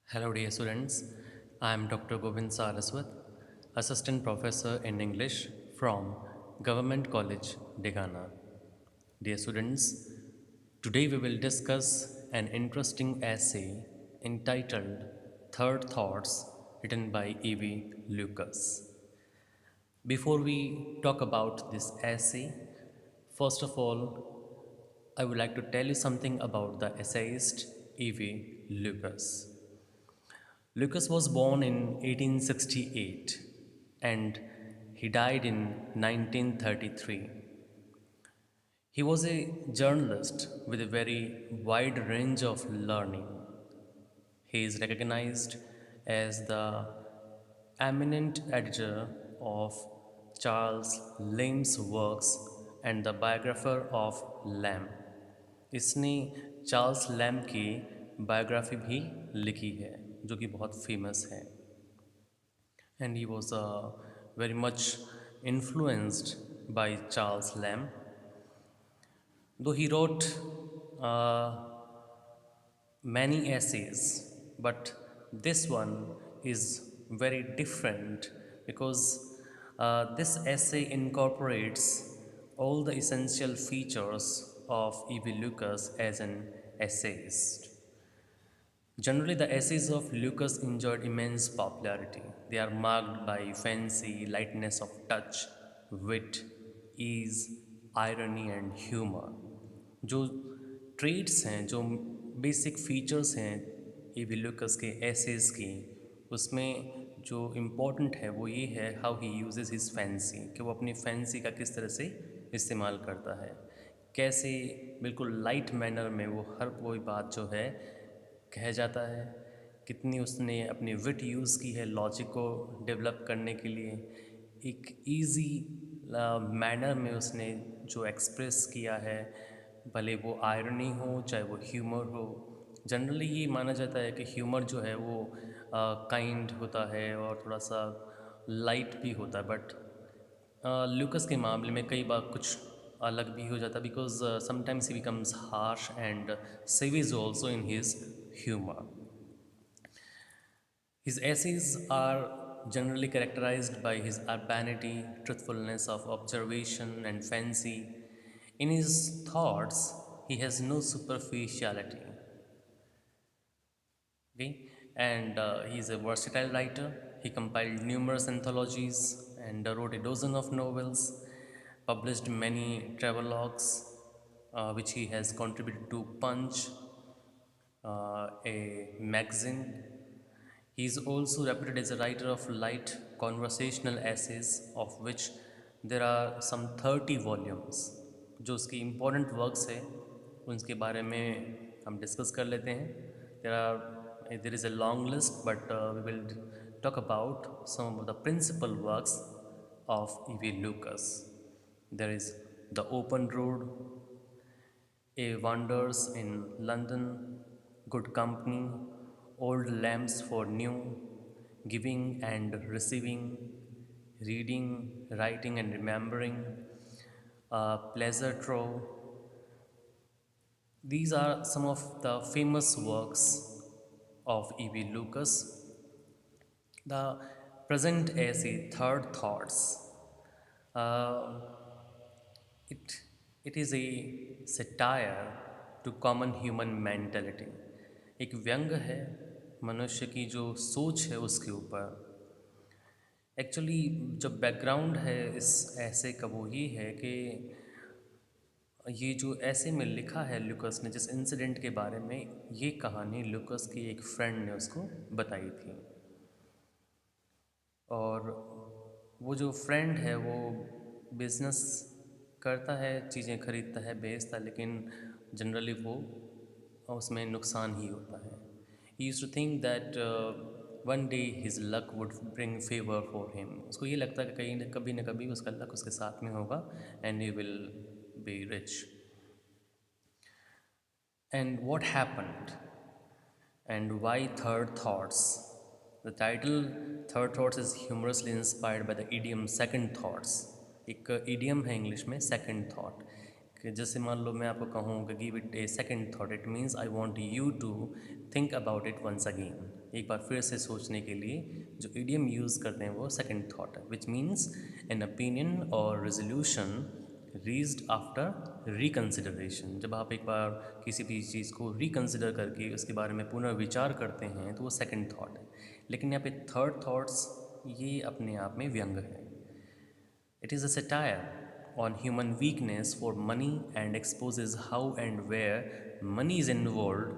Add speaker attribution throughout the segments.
Speaker 1: Hello, dear students. I am Dr. Govind Saraswat, Assistant Professor in English from Government College, Degana. Dear students, today we will discuss an interesting essay entitled Third Thoughts, written by E.V. Lucas. Before we talk about this essay, first of all, I would like to tell you something about the essayist E.V. Lucas. Lucas was born in 1868 and he died in 1933. He was a journalist with a very wide range of learning. He is recognized as the eminent editor of Charles Lamb's works and the biographer of Lamb. इसने Charles lamb की biography भी लिखी है जो कि बहुत famous है and he was very much influenced by Charles Lamb. Though he wrote uh, many essays, but this one is very different because this essay incorporates all the essential features of E.V. Lucas as an essayist. Generally, the essays of Lucas enjoyed immense popularity. They are marked by fancy, lightness of touch, wit, ease, irony and humor. जो trades हैं जो basic features हैं EV Lucas के assess की उसमें जो important है वो ये है how he uses his fancy कि वो अपनी फैंसी का किस तरह से इस्तेमाल करता है कैसे बिल्कुल लाइट मैनर में वो हर कोई बात जो है कह जाता है कितनी उसने अपनी विट यूज़ की है लॉजिक को डेवलप करने के लिए एक इजी मैनर में उसने जो एक्सप्रेस किया है भले वो आयरनी हो चाहे वो ह्यूमर हो जनरली ये माना जाता है कि ह्यूमर जो है वो काइंड होता है और थोड़ा सा लाइट भी होता है बट लूकस के मामले में कई बार कुछ अलग भी हो जाता because sometimes he becomes harsh and savage also in his humor. His essays are generally characterized by his urbanity, truthfulness of observation, and fancy. In his thoughts, he has no superficiality. Okay? And he is a versatile writer. He compiled numerous anthologies and wrote a dozen of novels, published many travelogues, which he has contributed to Punch, a magazine. He is also reputed as a writer of light conversational essays, of which there are some 30 volumes. जो उसकी important works है उनके बारे में हम discuss कर लेते हैं there is a long list but we will talk about some of the principal works of E.V. Lucas. There is The Open Road, A Wanders in London, Good Company, Old Lamps for New, Giving and Receiving, Reading, Writing and Remembering, Pleasure Trove. These are some of the famous works of E.V. Lucas. The present essay, Third Thoughts, uh, it, it is a satire to common human mentality. एक व्यंग है मनुष्य की जो सोच है उसके ऊपर एक्चुअली जो बैकग्राउंड है इस ऐसे का वो ये है कि ये जो ऐसे में लिखा है लुकस ने जिस इंसिडेंट के बारे में ये कहानी लुकस की एक फ्रेंड ने उसको बताई थी और वो जो फ्रेंड है वो बिज़नेस करता है चीज़ें खरीदता है बेचता है लेकिन जनरली वो उसमें नुकसान ही होता है he used to think that one day his luck would bring favour for him उसको ये लगता है कि कहीं कभी ना कभी उसका लक उसके साथ में होगा and he will be rich and what happened and why Third Thoughts? The title Third Thoughts is humorously inspired by the idiom second thoughts. एक idiom है इंग्लिश में second thought कि जैसे मान लो मैं आपको कहूँ कि give it a second thought, it means I want you to think about it once again. एक बार फिर से सोचने के लिए जो इडियम यूज़ करते हैं वो सेकेंड थॉट है, विच मीन्स एन ओपिनियन और रेजोल्यूशन रीच्ड आफ्टर रिकन्सिडरेशन। जब आप एक बार किसी भी चीज़ को रिकन्सिडर करके उसके बारे में पुनर्विचार करते हैं तो वो सेकेंड थॉट है। लेकिन यहाँ पे थर्ड थॉट्स ये अपने आप में व्यंग है। It is a satire on human weakness for money and exposes how and where money is involved,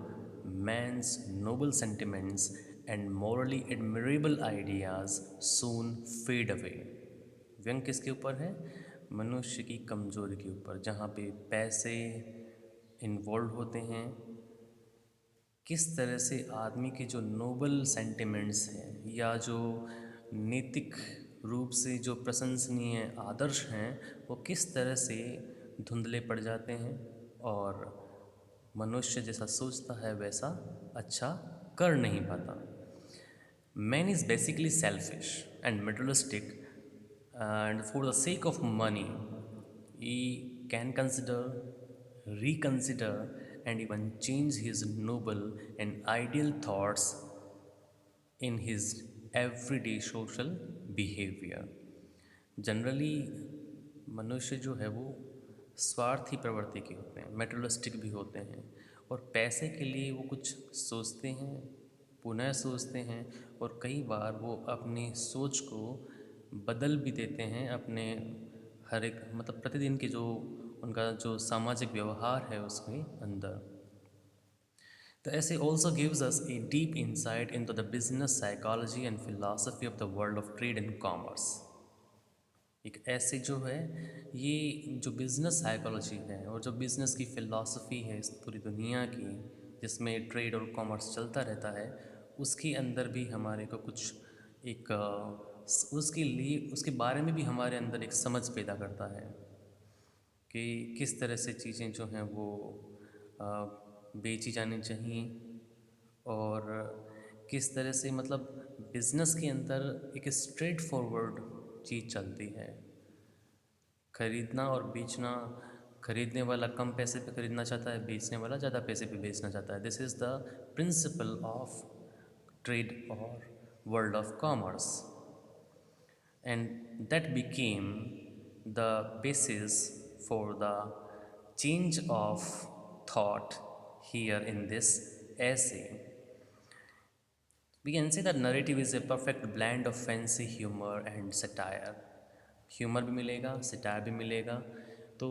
Speaker 1: man's noble sentiments and morally admirable ideas soon fade away। व्यंग किसके ऊपर है? मनुष्य की कमजोरी के ऊपर, जहाँ पे पैसे इन्वॉल्व होते हैं, किस तरह से आदमी के जो नोबल सेंटिमेंट्स हैं या जो नैतिक रूप से जो प्रशंसनीय आदर्श हैं वो किस तरह से धुंधले पड़ जाते हैं और मनुष्य जैसा सोचता है वैसा अच्छा कर नहीं पाता। Man is basically selfish and materialistic, and for the sake of money, he can consider, reconsider, and even change his noble and ideal thoughts in his everyday social behavior। Generally मनुष्य जो है वो स्वार्थी प्रवृत्ति के होते हैं, मेटेरियलिस्टिक भी होते हैं और पैसे के लिए वो कुछ सोचते हैं, पुनः सोचते हैं और कई बार वो अपनी सोच को बदल भी देते हैं अपने हर एक मतलब प्रतिदिन के जो उनका जो सामाजिक व्यवहार है उसके अंदर। The essay also gives us a deep insight into the business psychology and philosophy of the world of trade and commerce। एक ऐसे जो है ये जो बिज़नेस साइकोलॉजी है और जो बिज़नेस की फ़िलासफ़ी है इस पूरी दुनिया की, जिसमें ट्रेड और कॉमर्स चलता रहता है, उसके अंदर भी हमारे को कुछ एक उसके लिए उसके बारे में भी हमारे अंदर एक समझ पैदा करता है कि किस तरह से चीज़ें जो हैं वो अ, बेची जानी चाहिए और किस तरह से मतलब बिज़नेस के अंदर एक स्ट्रेट फॉरवर्ड चीज़ चलती है। खरीदना और बेचना, खरीदने वाला कम पैसे पे खरीदना चाहता है, बेचने वाला ज़्यादा पैसे पे बेचना चाहता है। This is the principle of trade और world of commerce, and that became the basis for the change of thought here in this essay। We can say that narrative is a perfect blend of fancy humor and satire। Humour भी मिलेगा, satire भी मिलेगा। तो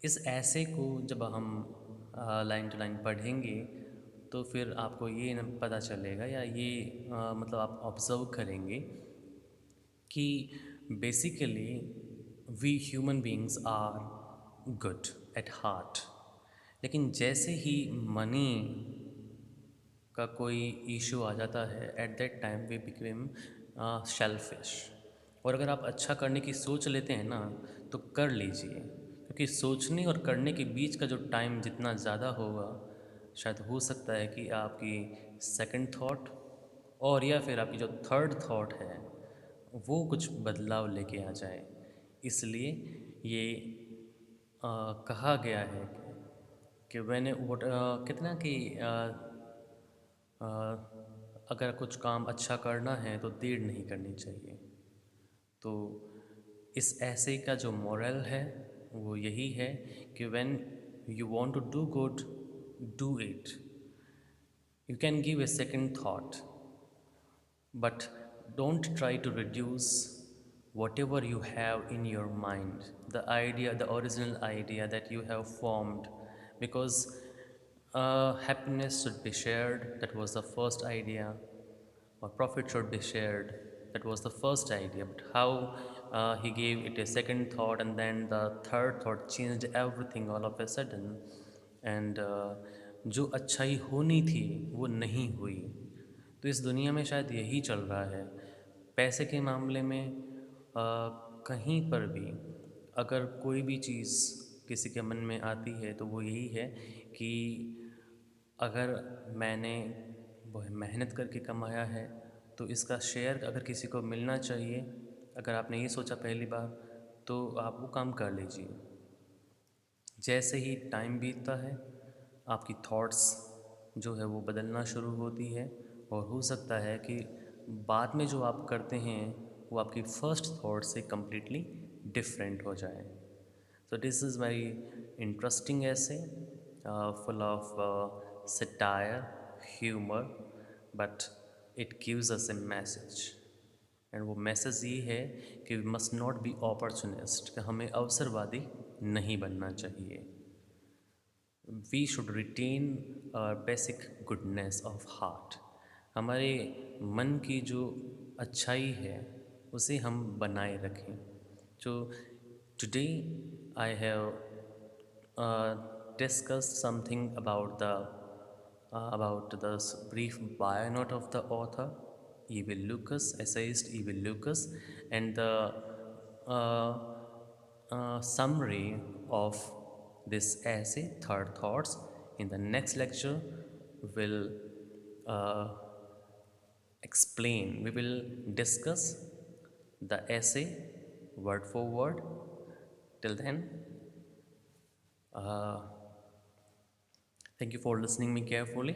Speaker 1: इस ऐसे को जब हम लाइन टू लाइन पढ़ेंगे तो फिर आपको ये न पता चलेगा या ये मतलब आप ऑब्ज़र्व करेंगे कि basically we human beings are good at heart, लेकिन जैसे ही मनी का कोई इशू आ जाता है at that time we become selfish. और अगर आप अच्छा करने की सोच लेते हैं ना तो कर लीजिए, क्योंकि सोचने और करने के बीच का जो टाइम जितना ज़्यादा होगा शायद हो सकता है कि आपकी सेकंड थॉट और या फिर आपकी जो थर्ड थॉट है वो कुछ बदलाव लेके आ जाए। इसलिए ये कहा गया है कि मैंने वोट कितना कि अ, अगर कुछ काम अच्छा करना है तो देर नहीं करनी चाहिए। तो इस ऐसे का जो मोरल है वो यही है कि when you want to do good, do it. You can give a second thought, but don't try to reduce whatever you have in your mind, the idea, the original idea that you have formed, because happiness should be shared, that was the first idea, or profit should be shared, that was the first idea, but how he gave it a second thought and then the third thought changed everything all of a sudden, and जो अच्छाई होनी थी वो नहीं हुई। तो इस दुनिया में शायद यही चल रहा है। पैसे के मामले में कहीं पर भी अगर कोई भी चीज़ किसी के मन में आती है तो वो यही है कि अगर मैंने वो मेहनत करके कमाया है तो इसका शेयर अगर किसी को मिलना चाहिए, अगर आपने ये सोचा पहली बार तो आप वो काम कर लीजिए। जैसे ही टाइम बीतता है आपकी थॉट्स जो है वो बदलना शुरू होती है, और हो सकता है कि बाद में जो आप करते हैं वो आपकी फर्स्ट थॉट से कम्प्लीटली डिफरेंट हो जाए. So this is very interesting essay, full of satire, humor, but it gives us a message. And वो मैसेज ये है कि we must not be opportunist, कि हमें अवसरवादी नहीं बनना चाहिए. We should retain basic goodness of heart. हमारे मन की जो अच्छाई है उसे हम बनाए रखें. जो today I have discussed something about the brief bio note of the author, E.V. Lucas, essayist E.V. Lucas, and the uh, summary of this essay, Third Thoughts. In the next lecture, we'll uh, we will discuss the essay word for word. Till then, uh, thank you for listening me carefully.